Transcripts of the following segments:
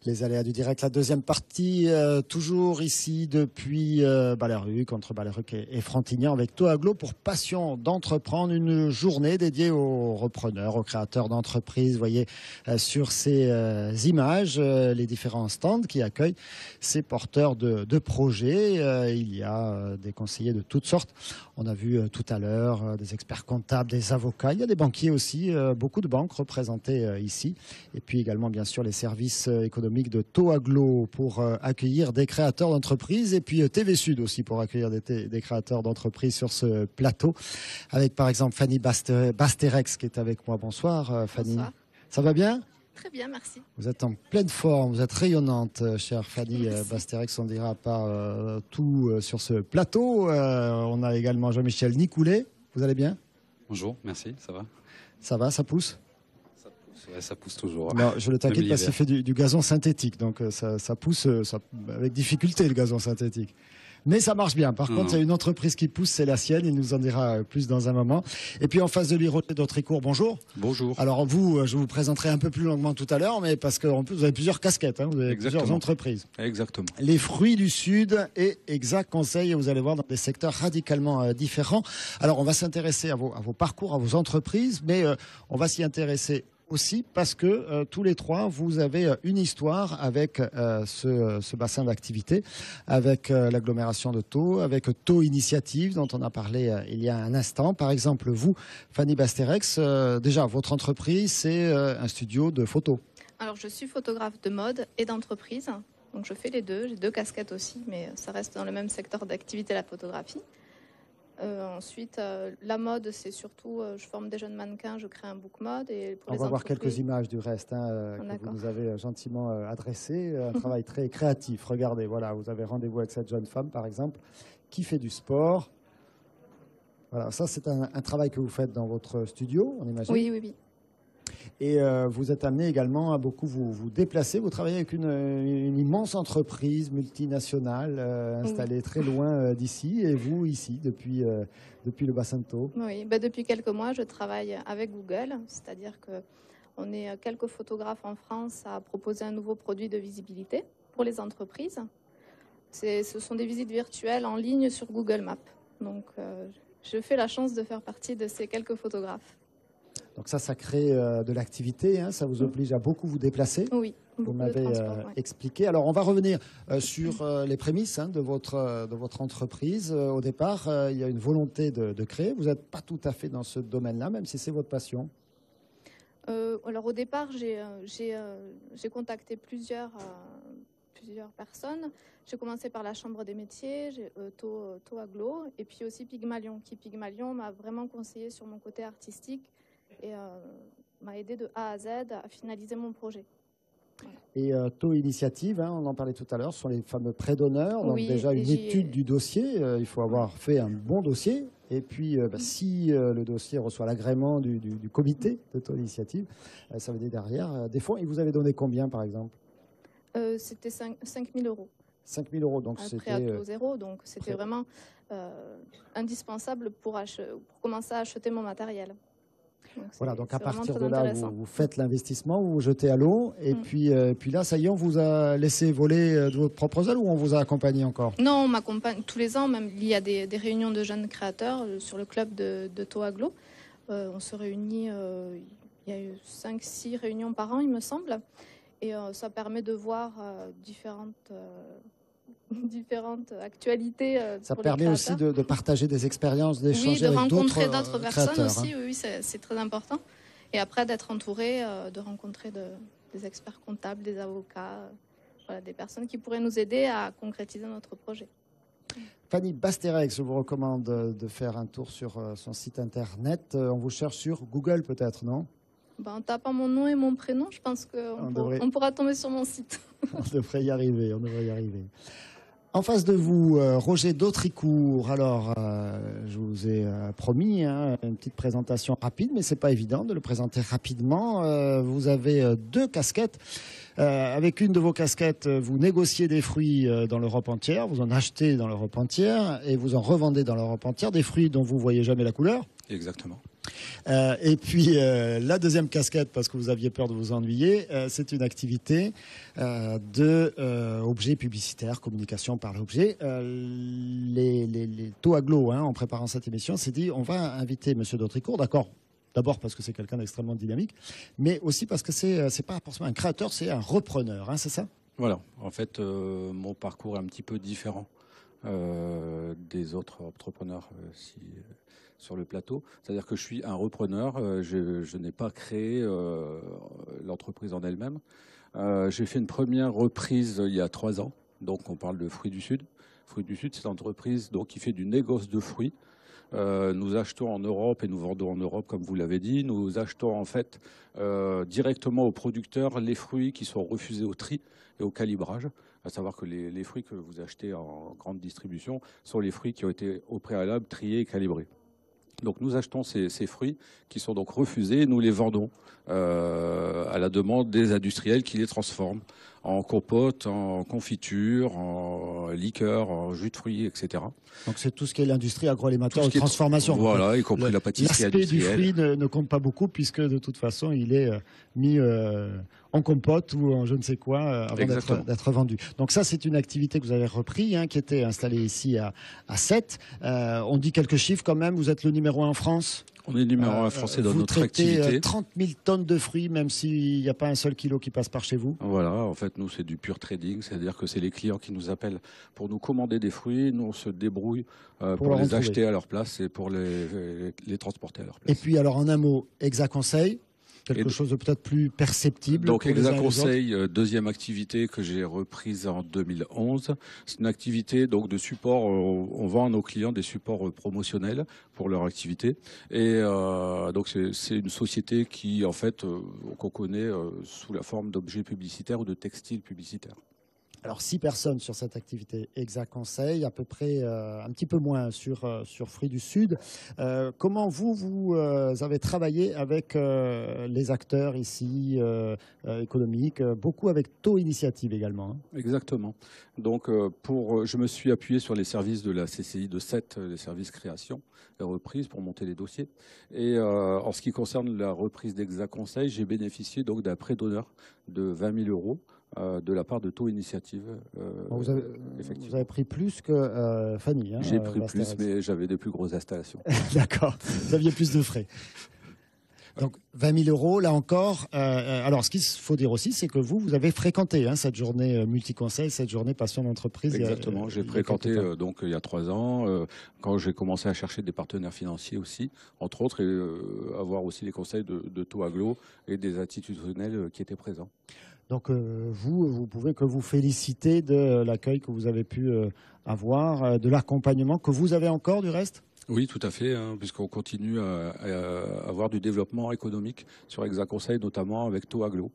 Les aléas du direct, la deuxième partie, toujours ici depuis Ballaruc, entre Ballaruc et Frontignan, avec Toaglo pour Passion d'entreprendre, une journée dédiée aux repreneurs, aux créateurs d'entreprises. Vous voyez sur ces images les différents stands qui accueillent ces porteurs de projets. Il y a des conseillers de toutes sortes. On a vu tout à l'heure des experts comptables, des avocats. Il y a des banquiers aussi, beaucoup de banques représentées ici. Et puis également, bien sûr, les services économiques de Toaglo pour accueillir des créateurs d'entreprises, et puis TV Sud aussi pour accueillir des créateurs d'entreprises sur ce plateau, avec par exemple Fanny Basterex qui est avec moi. Bonsoir Fanny. Bonsoir. Ça va bien? Très bien, merci. Vous êtes en pleine forme, vous êtes rayonnante, chère Fanny Basterex, on dira pas tout sur ce plateau. On a également Jean-Michel Nicoulet. Vous allez bien? Bonjour, merci, ça va? Ça va, ça pousse? Ouais, ça pousse toujours. Non, je le taquine parce qu'il fait du gazon synthétique, donc ça pousse avec difficulté, le gazon synthétique. Mais ça marche bien. Par contre, il y a une entreprise qui pousse, c'est la sienne. Il nous en dira plus dans un moment. Et puis en face de lui, Roger d'Autricourt, bonjour. Bonjour. Alors vous, je vous présenterai un peu plus longuement tout à l'heure, mais parce que en plus, vous avez plusieurs casquettes, hein, vous avez plusieurs entreprises. Exactement. Les fruits du Sud et Exact Conseil, vous allez voir dans des secteurs radicalement différents. Alors on va s'intéresser à vos parcours, à vos entreprises, mais on va s'y intéresser aussi parce que tous les trois, vous avez une histoire avec ce bassin d'activité, avec l'agglomération de Thau, avec Thau Initiative dont on a parlé il y a un instant. Par exemple, vous, Fanny Basterex, déjà, votre entreprise, c'est un studio de photos. Alors, je suis photographe de mode et d'entreprise, donc je fais les deux. J'ai deux casquettes aussi, mais ça reste dans le même secteur d'activité, la photographie. Ensuite, la mode, c'est surtout, je forme des jeunes mannequins, je crée un book mode. Et pour on va voir quelques images du reste que vous nous avez gentiment adressées. Un travail très créatif. Regardez, voilà, vous avez rendez-vous avec cette jeune femme, par exemple, qui fait du sport. Voilà, ça, c'est un travail que vous faites dans votre studio, on imagine. Oui, oui, oui. Et vous êtes amené également à beaucoup vous déplacer. Vous travaillez avec une immense entreprise multinationale installée très loin d'ici, et vous ici depuis le bassin de Thau. Oui, depuis quelques mois, je travaille avec Google, c'est-à-dire qu'on est quelques photographes en France à proposer un nouveau produit de visibilité pour les entreprises. Ce sont des visites virtuelles en ligne sur Google Maps. Donc, je fais la chance de faire partie de ces quelques photographes. Donc ça crée de l'activité, hein, ça vous oblige à beaucoup vous déplacer. Oui, vous m'avez expliqué. Alors on va revenir sur les prémices de votre entreprise. Au départ, il y a une volonté de créer. Vous n'êtes pas tout à fait dans ce domaine-là, même si c'est votre passion. Alors au départ, j'ai contacté plusieurs personnes. J'ai commencé par la Chambre des métiers, Toaglo, et puis aussi Pygmalion, Pygmalion m'a vraiment conseillé sur mon côté artistique et m'a aidé de A à Z à finaliser mon projet. Voilà. Et Thau Initiative, hein, on en parlait tout à l'heure, sont les fameux prêts d'honneur. Donc déjà une étude du dossier, il faut avoir fait un bon dossier. Et puis si le dossier reçoit l'agrément du comité de Thau Initiative, ça veut dire derrière des fonds. Et vous avez donné combien par exemple? C'était 5 000 euros. 5 000 euros, donc c'était à taux zéro, donc c'était vraiment indispensable pour commencer à acheter mon matériel. Donc voilà, donc à partir de là, vous faites l'investissement, vous vous jetez à l'eau, et puis là, ça y est, on vous a laissé voler de votre propre aile ou on vous a accompagné encore? Non, on m'accompagne tous les ans, même il y a des réunions de jeunes créateurs sur le club de Toaglo. On se réunit, il y a eu 5-6 réunions par an, il me semble, et ça permet de voir différentes actualités. Ça permet aussi de partager des expériences, d'échanger avec d'autres rencontrer d'autres personnes aussi, hein. oui, c'est très important. Et après, d'être entouré, de rencontrer des experts comptables, des avocats, voilà, des personnes qui pourraient nous aider à concrétiser notre projet. Fanny Basterex, je vous recommande de faire un tour sur son site internet. On vous cherche sur Google peut-être, non? En tapant mon nom et mon prénom, je pense qu'on pourra tomber sur mon site. On devrait y arriver, En face de vous, Roger d'Autricourt. Alors, je vous ai promis une petite présentation rapide, mais c'est pas évident de le présenter rapidement. Vous avez deux casquettes. Avec une de vos casquettes, vous négociez des fruits dans l'Europe entière, vous en achetez dans l'Europe entière et vous en revendez dans l'Europe entière, des fruits dont vous voyez jamais la couleur. Exactement. Et puis la deuxième casquette, parce que vous aviez peur de vous ennuyer, c'est une activité d'objets publicitaires, communication par l'objet. Les Toaglo, en préparant cette émission, s'est dit on va inviter Monsieur Dautricourt, d'accord. D'abord parce que c'est quelqu'un d'extrêmement dynamique, mais aussi parce que c'est pas forcément un créateur, c'est un repreneur, c'est ça? Voilà, en fait, mon parcours est un petit peu différent des autres entrepreneurs sur le plateau. C'est-à-dire que je suis un repreneur, je n'ai pas créé l'entreprise en elle-même. J'ai fait une première reprise il y a 3 ans, donc on parle de Fruits du Sud. Fruits du Sud, c'est l'entreprise qui fait du négoce de fruits. Nous achetons en Europe et nous vendons en Europe, comme vous l'avez dit. Nous achetons en fait directement aux producteurs les fruits qui sont refusés au tri et au calibrage. À savoir que les fruits que vous achetez en grande distribution sont les fruits qui ont été au préalable triés et calibrés. Donc nous achetons ces fruits qui sont donc refusés et nous les vendons à la demande des industriels qui les transforment en compote, en confiture, en liqueur, en jus de fruits, etc. Donc c'est tout ce qui est l'industrie agroalimentaire de transformation. Voilà, y compris la pâtisserie industrielle. L'aspect du fruit ne compte pas beaucoup puisque de toute façon il est mis en compote ou en je ne sais quoi avant d'être vendu. Donc ça c'est une activité que vous avez repris, qui était installée ici à Sète. On dit quelques chiffres quand même, vous êtes le numéro 1 en France. On est numéro 1 français dans notre activité. Vous traitez 30 000 tonnes de fruits, même s'il n'y a pas un seul kilo qui passe par chez vous. Voilà, en fait, nous, c'est du pur trading, c'est-à-dire que c'est les clients qui nous appellent pour nous commander des fruits. Nous, on se débrouille pour les acheter à leur place et pour les transporter à leur place. Et puis, alors, en un mot, Exaconseil, quelque chose de peut-être plus perceptible. Donc Exaconseil, deuxième activité que j'ai reprise en 2011. C'est une activité donc de support. On vend à nos clients des supports promotionnels pour leur activité. Et donc c'est une société qui en fait qu'on connaît sous la forme d'objets publicitaires ou de textiles publicitaires. Alors 6 personnes sur cette activité Exaconseil, à peu près un petit peu moins sur Fruits du Sud. Comment vous avez travaillé avec les acteurs ici économiques, beaucoup avec Taux Initiative également. Exactement. Donc je me suis appuyé sur les services de la CCI de Sète, les services création et reprise pour monter les dossiers. Et en ce qui concerne la reprise d'Exaconseil, j'ai bénéficié donc d'un prêt d'honneur de 20 000 euros. De la part de Taux Initiative. Vous avez pris plus que Fanny. J'ai pris plus, mais j'avais de plus grosses installations. D'accord, vous aviez plus de frais. Donc 20 000 euros, là encore. Alors ce qu'il faut dire aussi, c'est que vous avez fréquenté cette journée multiconseil, cette journée passion d'entreprise. Exactement, j'ai fréquenté donc il y a 3 ans, quand j'ai commencé à chercher des partenaires financiers aussi, entre autres, et avoir aussi les conseils de Taux Aglo et des institutionnels qui étaient présents. Donc vous pouvez que vous féliciter de l'accueil que vous avez pu avoir, de l'accompagnement que vous avez encore du reste. Oui, tout à fait, puisqu'on continue à avoir du développement économique sur Exaconseil, notamment avec Taux Aglo,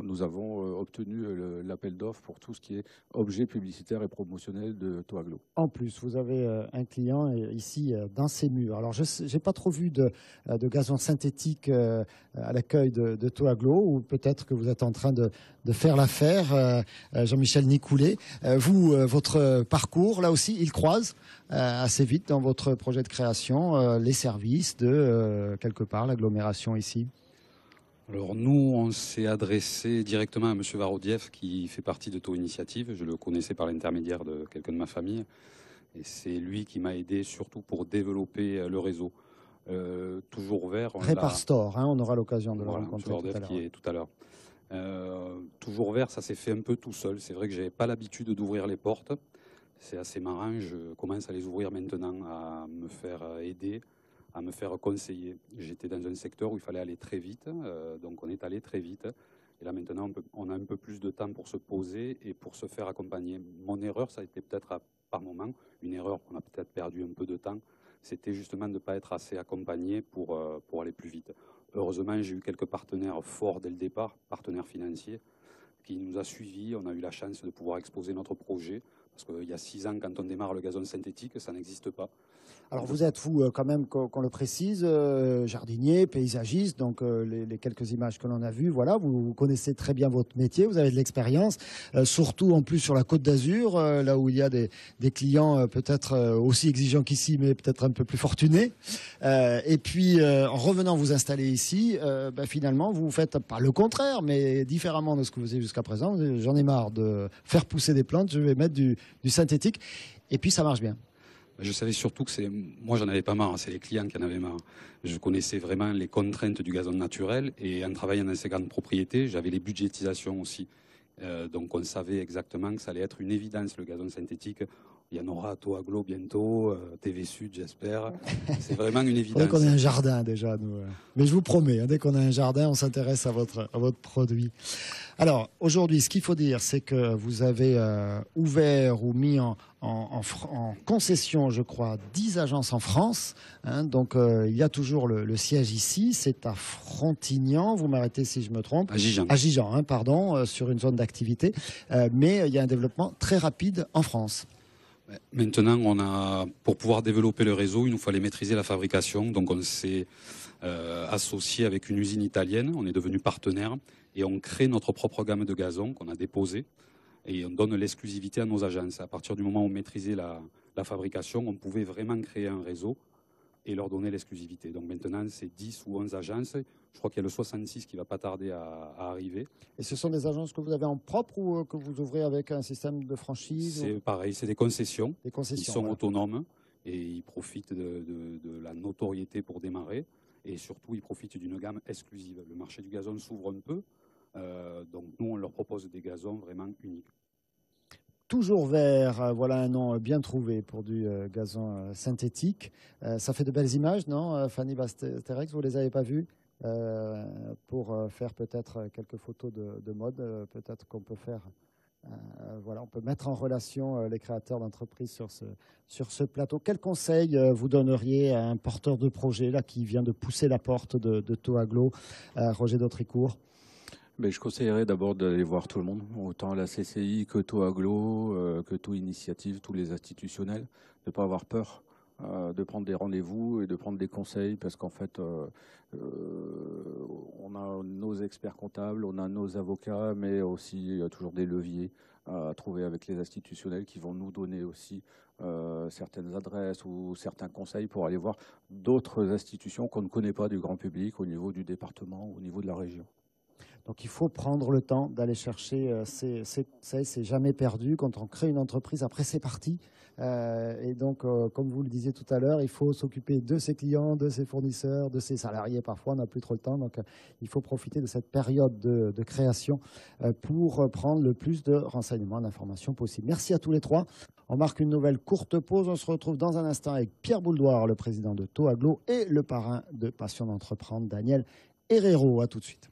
nous avons obtenu l'appel d'offres pour tout ce qui est objet publicitaire et promotionnel de Taux Aglo. En plus, vous avez un client ici dans ces murs. Alors, je n'ai pas trop vu de gazon synthétique à l'accueil de Taux Aglo, ou peut-être que vous êtes en train de faire l'affaire, Jean-Michel Nicoulet. Votre parcours, là aussi, il croise assez vite dans votre projet de création les services de, quelque part, l'agglomération ici. Alors nous, on s'est adressé directement à M. Varodiev qui fait partie de Taux Initiative. Je le connaissais par l'intermédiaire de quelqu'un de ma famille. Et c'est lui qui m'a aidé surtout pour développer le réseau. Toujours Vert. Répar Store, on aura l'occasion de le rencontrer tout à l'heure. Toujours Vert, ça s'est fait un peu tout seul. C'est vrai que je n'avais pas l'habitude d'ouvrir les portes. C'est assez marrant. Je commence à les ouvrir maintenant, à me faire aider, à me faire conseiller. J'étais dans un secteur où il fallait aller très vite, donc on est allé très vite. Et là maintenant, on a un peu plus de temps pour se poser et pour se faire accompagner. Mon erreur, ça a été peut-être par moment une erreur, on a peut-être perdu un peu de temps. C'était justement de ne pas être assez accompagné pour aller plus vite. Heureusement, j'ai eu quelques partenaires forts dès le départ, partenaires financiers, qui nous a suivis. On a eu la chance de pouvoir exposer notre projet. Parce qu'il y a 6 ans, quand on démarre le gazon synthétique, ça n'existe pas. Alors vous êtes, vous, quand même, qu'on le précise, jardinier, paysagiste, donc les quelques images que l'on a vues, voilà, vous connaissez très bien votre métier, vous avez de l'expérience, surtout en plus sur la Côte d'Azur, là où il y a des clients peut-être aussi exigeants qu'ici, mais peut-être un peu plus fortunés. Et puis, en revenant vous installer ici, finalement, vous faites pas le contraire, mais différemment de ce que vous faisiez jusqu'à présent. J'en ai marre de faire pousser des plantes, je vais mettre du synthétique, et puis ça marche bien. Je savais surtout que moi j'en avais pas marre, c'est les clients qui en avaient marre. Je connaissais vraiment les contraintes du gazon naturel et en travaillant dans ces grandes propriétés, j'avais les budgétisations aussi. Donc on savait exactement que ça allait être une évidence le gazon synthétique. Il y en aura à Toaglo bientôt, TV Sud j'espère. C'est vraiment une évidence. Dès qu'on a un jardin déjà, nous. Mais je vous promets, dès qu'on a un jardin, on s'intéresse à votre produit. Alors aujourd'hui, ce qu'il faut dire, c'est que vous avez ouvert ou mis en concession, je crois, 10 agences en France. Donc il y a toujours le siège ici, c'est à Frontignan, vous m'arrêtez si je me trompe. À Gijan. À Gijan, pardon, sur une zone d'activité. Mais il y a un développement très rapide en France. Maintenant, pour pouvoir développer le réseau, il nous fallait maîtriser la fabrication. Donc on s'est associé avec une usine italienne, on est devenu partenaire et on crée notre propre gamme de gazon qu'on a déposée et on donne l'exclusivité à nos agences. À partir du moment où on maîtrisait la fabrication, on pouvait vraiment créer un réseau et leur donner l'exclusivité. Donc maintenant, c'est 10 ou 11 agences. Je crois qu'il y a le 66 qui ne va pas tarder à arriver. Et ce sont des agences que vous avez en propre ou que vous ouvrez avec un système de franchise? C'est pareil, c'est des concessions. Des concessions. Ils sont autonomes et ils profitent de la notoriété pour démarrer. Et surtout, ils profitent d'une gamme exclusive. Le marché du gazon s'ouvre un peu. Donc nous, on leur propose des gazons vraiment uniques. Toujours vert, voilà un nom bien trouvé pour du gazon synthétique. Ça fait de belles images, non, Fanny Basterex, vous ne les avez pas vues pour faire peut-être quelques photos de mode, peut-être qu'on peut faire... voilà, on peut mettre en relation les créateurs d'entreprises sur ce plateau. Quel conseil vous donneriez à un porteur de projet là, qui vient de pousser la porte de Toaglo, Roger Dautricourt? Mais je conseillerais d'abord d'aller voir tout le monde, autant la CCI que Toaglo, que Too Initiative, tous les institutionnels, de ne pas avoir peur, de prendre des rendez-vous et de prendre des conseils, parce qu'en fait, on a nos experts comptables, on a nos avocats, mais aussi il y a toujours des leviers à trouver avec les institutionnels qui vont nous donner aussi certaines adresses ou certains conseils pour aller voir d'autres institutions qu'on ne connaît pas du grand public au niveau du département, au niveau de la région. Donc il faut prendre le temps d'aller chercher, c'est jamais perdu. Quand on crée une entreprise, après c'est parti. Et donc, comme vous le disiez tout à l'heure, il faut s'occuper de ses clients, de ses fournisseurs, de ses salariés. Parfois, on n'a plus trop le temps. Donc il faut profiter de cette période de création pour prendre le plus de renseignements, d'informations possibles. Merci à tous les trois. On marque une nouvelle courte pause. On se retrouve dans un instant avec Pierre Bouldoir, le président de Toaglo, et le parrain de Passion d'entreprendre, Daniel Herrero. À tout de suite.